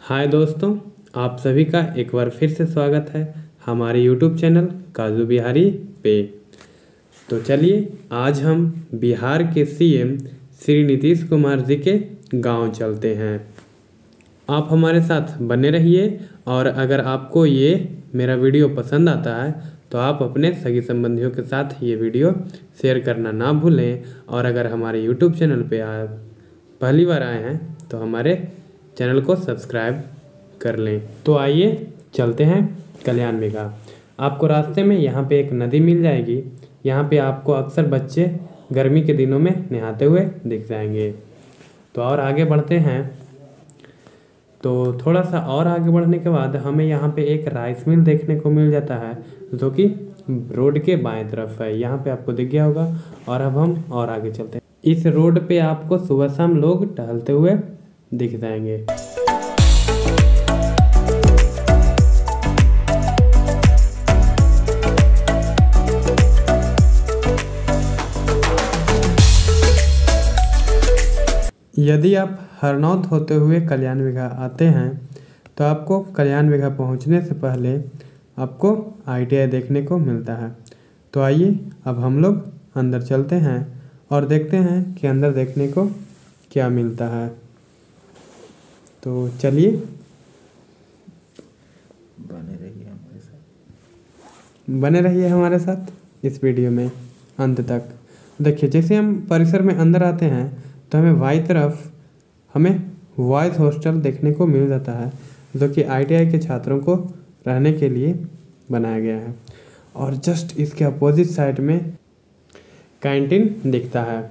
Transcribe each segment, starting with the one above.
हाय दोस्तों, आप सभी का एक बार फिर से स्वागत है हमारे YouTube चैनल काजू बिहारी पे। तो चलिए आज हम बिहार के सीएम श्री नीतीश कुमार जी के गांव चलते हैं। आप हमारे साथ बने रहिए और अगर आपको ये मेरा वीडियो पसंद आता है तो आप अपने सगी संबंधियों के साथ ये वीडियो शेयर करना ना भूलें। और अगर हमारे YouTube चैनल पे आप पहली बार आए हैं तो हमारे चैनल को सब्सक्राइब कर लें। तो आइए चलते हैं कल्याण बिघा। आपको रास्ते में यहाँ पे एक नदी मिल जाएगी। यहाँ पे आपको अक्सर बच्चे गर्मी के दिनों में नहाते हुए दिख जाएंगे। तो और आगे बढ़ते हैं। तो थोड़ा सा और आगे बढ़ने के बाद हमें यहाँ पे एक राइस मिल देखने को मिल जाता है जो कि रोड के बाएं तरफ है। यहाँ पे आपको दिख गया होगा। और अब हम और आगे चलते हैं। इस रोड पे आपको सुबह शाम लोग टहलते हुए दिख जाएंगे। यदि आप हरनौत होते हुए कल्याण बिघा आते हैं तो आपको कल्याण बिघा पहुंचने से पहले आपको ITI देखने को मिलता है। तो आइए अब हम लोग अंदर चलते हैं और देखते हैं कि अंदर देखने को क्या मिलता है। तो चलिए बने रहिए हमारे साथ इस वीडियो में अंत तक। देखिए, जैसे हम परिसर में अंदर आते हैं तो हमें बाईं तरफ हमें बॉयज़ हॉस्टल देखने को मिल जाता है जो कि ITI के छात्रों को रहने के लिए बनाया गया है। और जस्ट इसके अपोजिट साइड में कैंटीन दिखता है।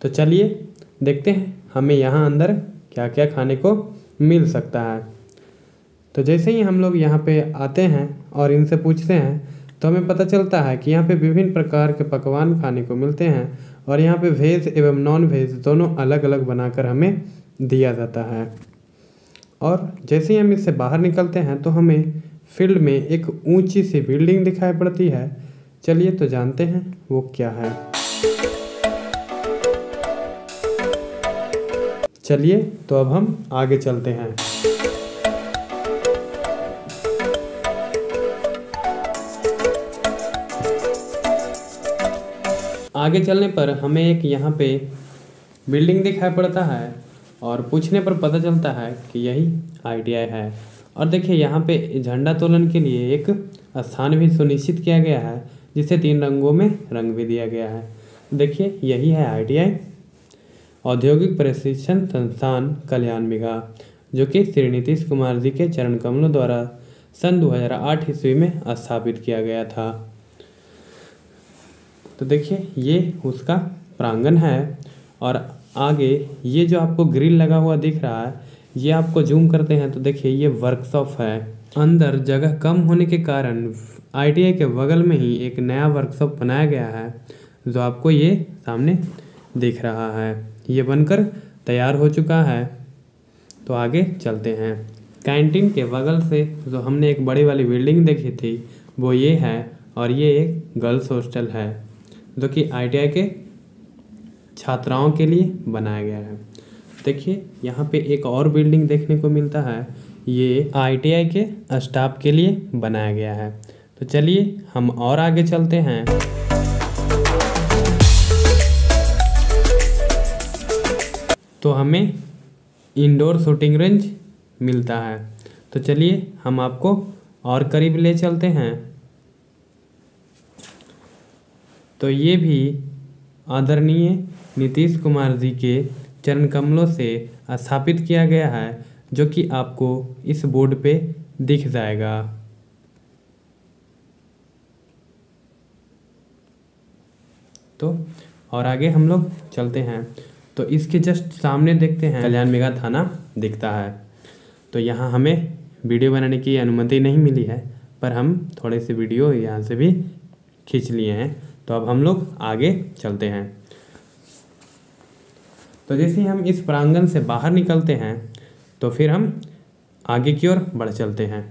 तो चलिए देखते हैं हमें यहाँ अंदर क्या क्या खाने को मिल सकता है। तो जैसे ही हम लोग यहाँ पे आते हैं और इनसे पूछते हैं तो हमें पता चलता है कि यहाँ पे विभिन्न प्रकार के पकवान खाने को मिलते हैं और यहाँ पे वेज एवं नॉन वेज दोनों अलग अलग बनाकर हमें दिया जाता है। और जैसे ही हम इससे बाहर निकलते हैं तो हमें फील्ड में एक ऊंची सी बिल्डिंग दिखाई पड़ती है। चलिए तो जानते हैं वो क्या है। चलिए तो अब हम आगे चलते हैं। आगे चलने पर हमें एक यहाँ पे बिल्डिंग दिखाई पड़ता है और पूछने पर पता चलता है कि यही ITI है। और देखिए यहाँ पे झंडा तोलन के लिए एक स्थान भी सुनिश्चित किया गया है जिसे 3 रंगों में रंग भी दिया गया है। देखिए यही है ITI औद्योगिक प्रशिक्षण संस्थान कल्याण बिघा जो कि श्री नीतीश कुमार जी के चरण कमलों द्वारा सन 2008 ईस्वी में स्थापित किया गया था। तो देखिए ये उसका प्रांगण है और आगे ये जो आपको ग्रिल लगा हुआ दिख रहा है ये आपको जूम करते हैं तो देखिए ये वर्कशॉप है। अंदर जगह कम होने के कारण ITI के बगल में ही एक नया वर्कशॉप बनाया गया है जो आपको ये सामने दिख रहा है। ये बनकर तैयार हो चुका है। तो आगे चलते हैं। कैंटीन के बगल से जो हमने एक बड़ी वाली बिल्डिंग देखी थी वो ये है और ये एक गर्ल्स हॉस्टल है जो कि ITI के छात्राओं के लिए बनाया गया है। देखिए यहाँ पे एक और बिल्डिंग देखने को मिलता है। ये ITI के स्टाफ के लिए बनाया गया है। तो चलिए हम और आगे चलते हैं। तो हमें इंडोर शूटिंग रेंज मिलता है। तो चलिए हम आपको और करीब ले चलते हैं। तो ये भी आदरणीय नीतीश कुमार जी के चरण कमलों से स्थापित किया गया है जो कि आपको इस बोर्ड पे दिख जाएगा। तो और आगे हम लोग चलते हैं तो इसके जस्ट सामने देखते हैं कल्याण बिघा थाना दिखता है। तो यहाँ हमें वीडियो बनाने की अनुमति नहीं मिली है पर हम थोड़े से वीडियो यहाँ से भी खींच लिए हैं। तो अब हम लोग आगे चलते हैं। तो जैसे ही हम इस प्रांगण से बाहर निकलते हैं तो फिर हम आगे की ओर बढ़ चलते हैं।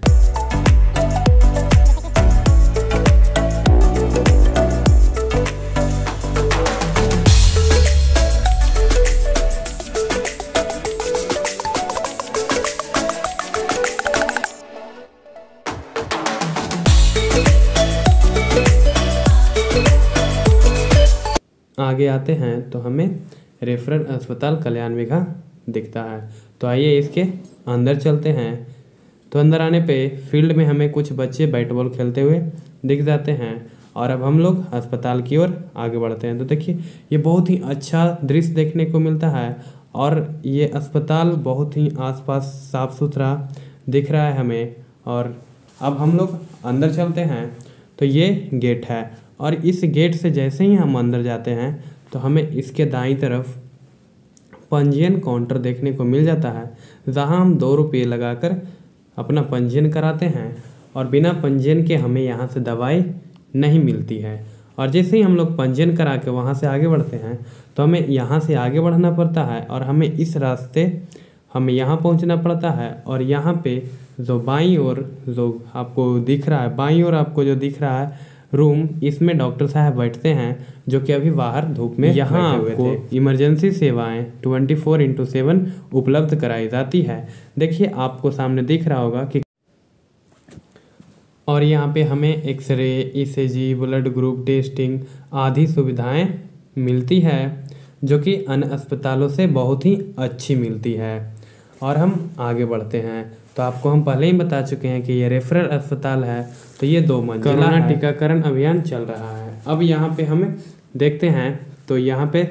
आगे आते हैं तो हमें रेफरल अस्पताल कल्याण विघा दिखता है। तो आइए इसके अंदर चलते हैं। तो अंदर आने पे फील्ड में हमें कुछ बच्चे बैट बॉल खेलते हुए दिख जाते हैं और अब हम लोग अस्पताल की ओर आगे बढ़ते हैं। तो देखिए ये बहुत ही अच्छा दृश्य देखने को मिलता है और ये अस्पताल बहुत ही आसपास साफ सुथरा दिख रहा है हमें। और अब हम लोग अंदर चलते हैं तो ये गेट है और इस गेट से जैसे ही हम अंदर जाते हैं तो हमें इसके दाईं तरफ पंजीयन काउंटर देखने को मिल जाता है, जहां हम 2 रुपये लगाकर अपना पंजीयन कराते हैं और बिना पंजीयन के हमें यहाँ से दवाई नहीं मिलती है। और जैसे ही हम लोग पंजीयन करा के वहाँ से आगे बढ़ते हैं तो हमें यहाँ से आगे बढ़ना पड़ता है और हमें इस रास्ते हमें यहाँ पहुँचना पड़ता है। और यहाँ पे जो बाईं ओर जो आपको दिख रहा है, बाईं ओर आपको जो दिख रहा है रूम, इसमें डॉक्टर साहब बैठते हैं जो कि अभी बाहर धूप में यहाँ आपको इमरजेंसी सेवाएं 24/7 उपलब्ध कराई जाती है। देखिए आपको सामने दिख रहा होगा कि और यहाँ पे हमें X-ray, ECG, blood group testing आदि सुविधाएं मिलती है जो कि अन्य अस्पतालों से बहुत ही अच्छी मिलती है। और हम आगे बढ़ते हैं तो आपको हम पहले ही बता चुके हैं कि ये रेफरल अस्पताल है। तो ये 2 मंजिला कोरोना टीकाकरण अभियान चल रहा है। अब यहाँ पे हमें देखते हैं तो यहाँ पे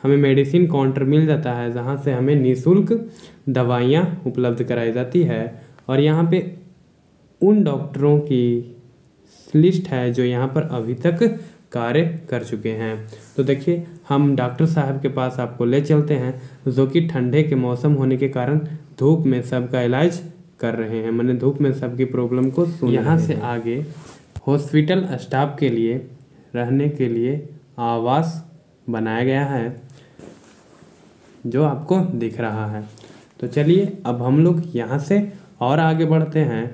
हमें मेडिसिन काउंटर मिल जाता है जहाँ से हमें निःशुल्क दवाइयाँ उपलब्ध कराई जाती है। और यहाँ पे उन डॉक्टरों की लिस्ट है जो यहाँ पर अभी तक कार्य कर चुके हैं। तो देखिए हम डॉक्टर साहब के पास आपको ले चलते हैं जो कि ठंडे के मौसम होने के कारण धूप में सबका इलाज कर रहे हैं, मैंने धूप में सबकी प्रॉब्लम को सुन। यहाँ से आगे हॉस्पिटल स्टाफ के लिए रहने के लिए आवास बनाया गया है जो आपको दिख रहा है। तो चलिए अब हम लोग यहाँ से और आगे बढ़ते हैं।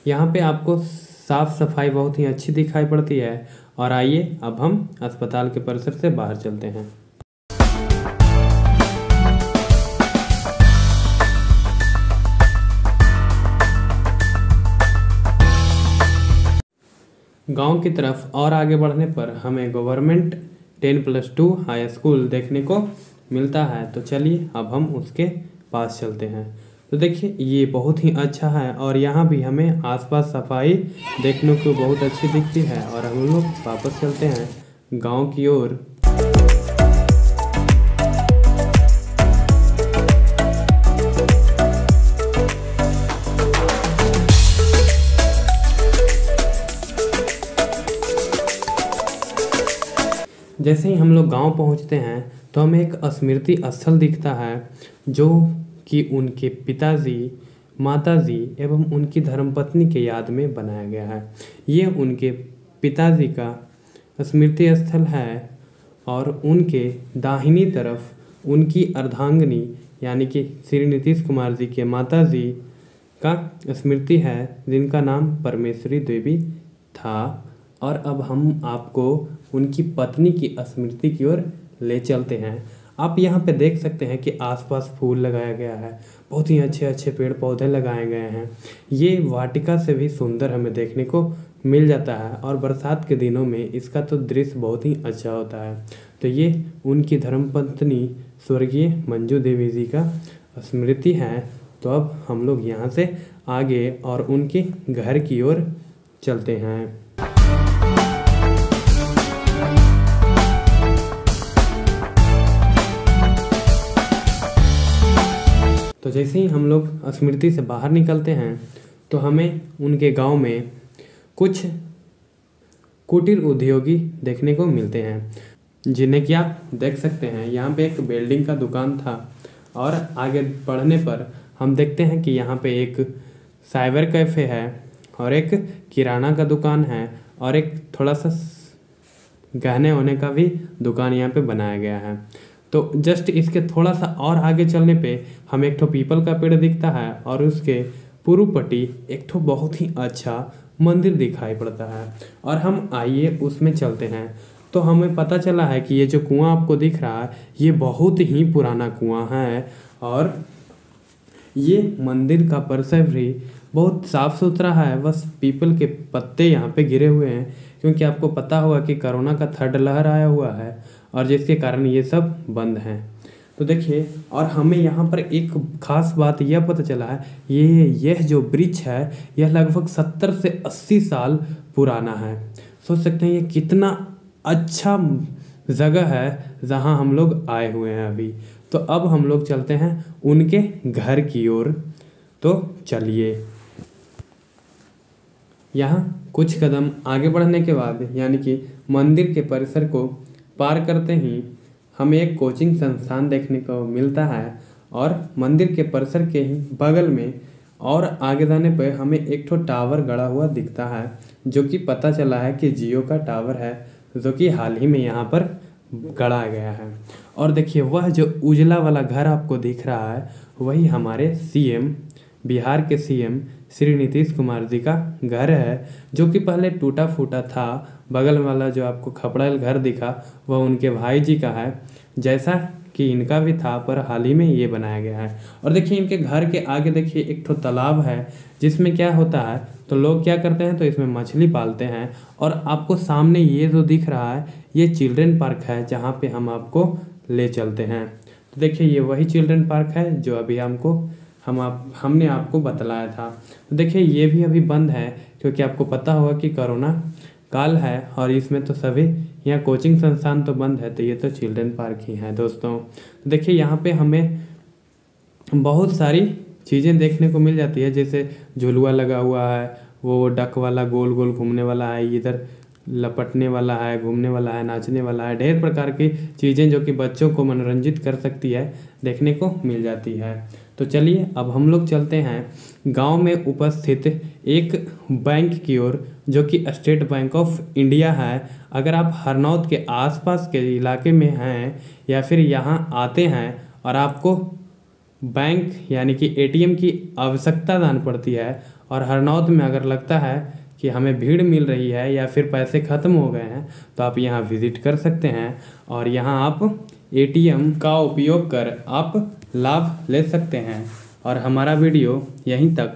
यहाँ पे आपको साफ सफाई बहुत ही अच्छी दिखाई पड़ती है। और आइए अब हम अस्पताल के परिसर से बाहर चलते हैं। गांव की तरफ और आगे बढ़ने पर हमें गवर्नमेंट 10+2 हाई स्कूल देखने को मिलता है। तो चलिए अब हम उसके पास चलते हैं। तो देखिए ये बहुत ही अच्छा है और यहाँ भी हमें आसपास सफाई देखने को बहुत अच्छी दिखती है। और हम लोग वापस चलते हैं गांव की ओर। जैसे ही हम लोग गांव पहुंचते हैं तो हमें एक स्मृति स्थल दिखता है जो कि उनके पिताजी, माताजी एवं उनकी धर्मपत्नी के याद में बनाया गया है। ये उनके पिताजी का स्मृति स्थल है और उनके दाहिनी तरफ उनकी अर्धांगिनी यानी कि श्री नीतीश कुमार जी के माताजी का स्मृति है जिनका नाम परमेश्वरी देवी था। और अब हम आपको उनकी पत्नी की स्मृति की ओर ले चलते हैं। आप यहाँ पे देख सकते हैं कि आसपास फूल लगाया गया है, बहुत ही अच्छे अच्छे पेड़ पौधे लगाए गए हैं। ये वाटिका से भी सुंदर हमें देखने को मिल जाता है और बरसात के दिनों में इसका तो दृश्य बहुत ही अच्छा होता है। तो ये उनकी धर्मपत्नी स्वर्गीय मंजू देवी जी का स्मृति है। तो अब हम लोग यहाँ से आगे और उनके घर की ओर चलते हैं। तो जैसे ही हम लोग स्मृति से बाहर निकलते हैं तो हमें उनके गांव में कुछ कुटीर उद्योगी देखने को मिलते हैं जिन्हें कि आप देख सकते हैं। यहाँ पे एक वेल्डिंग का दुकान था और आगे बढ़ने पर हम देखते हैं कि यहाँ पे एक साइबर कैफ़े है और एक किराना का दुकान है और एक थोड़ा सा गहने होने का भी दुकान यहाँ पे बनाया गया है। तो जस्ट इसके थोड़ा सा और आगे चलने पे हमें एक ठो पीपल का पेड़ दिखता है और उसके पूर्व पट्टी एक ठो बहुत ही अच्छा मंदिर दिखाई पड़ता है। और हम आइए उसमें चलते हैं तो हमें पता चला है कि ये जो कुआं आपको दिख रहा है ये बहुत ही पुराना कुआं है और ये मंदिर का परिसर भी बहुत साफ़ सुथरा है, बस पीपल के पत्ते यहाँ पे गिरे हुए हैं, क्योंकि आपको पता होगा कि कोरोना का थर्ड लहर आया हुआ है और जिसके कारण ये सब बंद हैं। तो देखिए, और हमें यहाँ पर एक खास बात यह पता चला है, यह जो वृक्ष है यह लगभग 70 से 80 साल पुराना है। सोच सकते हैं ये कितना अच्छा जगह है जहाँ हम लोग आए हुए हैं अभी। तो अब हम लोग चलते हैं उनके घर की ओर। तो चलिए, यहाँ कुछ कदम आगे बढ़ने के बाद यानी कि मंदिर के परिसर को पार करते ही हमें एक कोचिंग संस्थान देखने को मिलता है और मंदिर के परिसर के ही बगल में और आगे जाने पर हमें एक ठो टावर गड़ा हुआ दिखता है, जो कि पता चला है कि जियो का टावर है, जो कि हाल ही में यहाँ पर गड़ा गया है। और देखिए, वह जो उजला वाला घर आपको दिख रहा है वही हमारे सीएम, बिहार के सीएम श्री नीतीश कुमार जी का घर है, जो कि पहले टूटा फूटा था। बगल वाला जो आपको खपड़ेल घर दिखा वह उनके भाई जी का है, जैसा कि इनका भी था, पर हाल ही में ये बनाया गया है। और देखिए, इनके घर के आगे देखिए एक ठो तालाब है, जिसमें क्या होता है तो लोग क्या करते हैं तो इसमें मछली पालते हैं। और आपको सामने ये जो दिख रहा है ये चिल्ड्रेन पार्क है, जहाँ पे हम आपको ले चलते हैं। तो देखिए, ये वही चिल्ड्रेन पार्क है जो अभी हमने आपको बतलाया था। तो देखिए, ये भी अभी बंद है, क्योंकि आपको पता होगा कि कोरोना काल है और इसमें तो सभी यहाँ कोचिंग संस्थान तो बंद है, तो ये तो चिल्ड्रेन पार्क ही है दोस्तों। तो देखिए, यहाँ पे हमें बहुत सारी चीज़ें देखने को मिल जाती है, जैसे झुलुआ लगा हुआ है, वो डक वाला गोल गोल घूमने वाला है, इधर लपटने वाला है, घूमने वाला है, नाचने वाला है, ढेर प्रकार की चीज़ें जो कि बच्चों को मनोरंजित कर सकती है देखने को मिल जाती है। तो चलिए, अब हम लोग चलते हैं गांव में उपस्थित एक बैंक की ओर, जो कि स्टेट बैंक ऑफ इंडिया है। अगर आप हरनौत के आसपास के इलाके में हैं या फिर यहाँ आते हैं और आपको बैंक यानी कि एटीएम की आवश्यकता जान पड़ती है और हरनौत में अगर लगता है कि हमें भीड़ मिल रही है या फिर पैसे ख़त्म हो गए हैं, तो आप यहाँ विज़िट कर सकते हैं और यहाँ आप एटीएम का उपयोग कर आप लाभ ले सकते हैं। और हमारा वीडियो यहीं तक।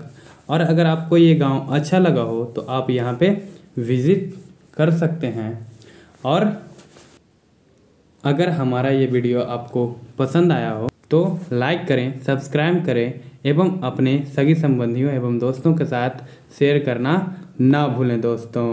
और अगर आपको ये गांव अच्छा लगा हो तो आप यहाँ पे विज़िट कर सकते हैं। और अगर हमारा ये वीडियो आपको पसंद आया हो तो लाइक करें, सब्सक्राइब करें एवं अपने सगी संबंधियों एवं दोस्तों के साथ शेयर करना ना भूलें दोस्तों।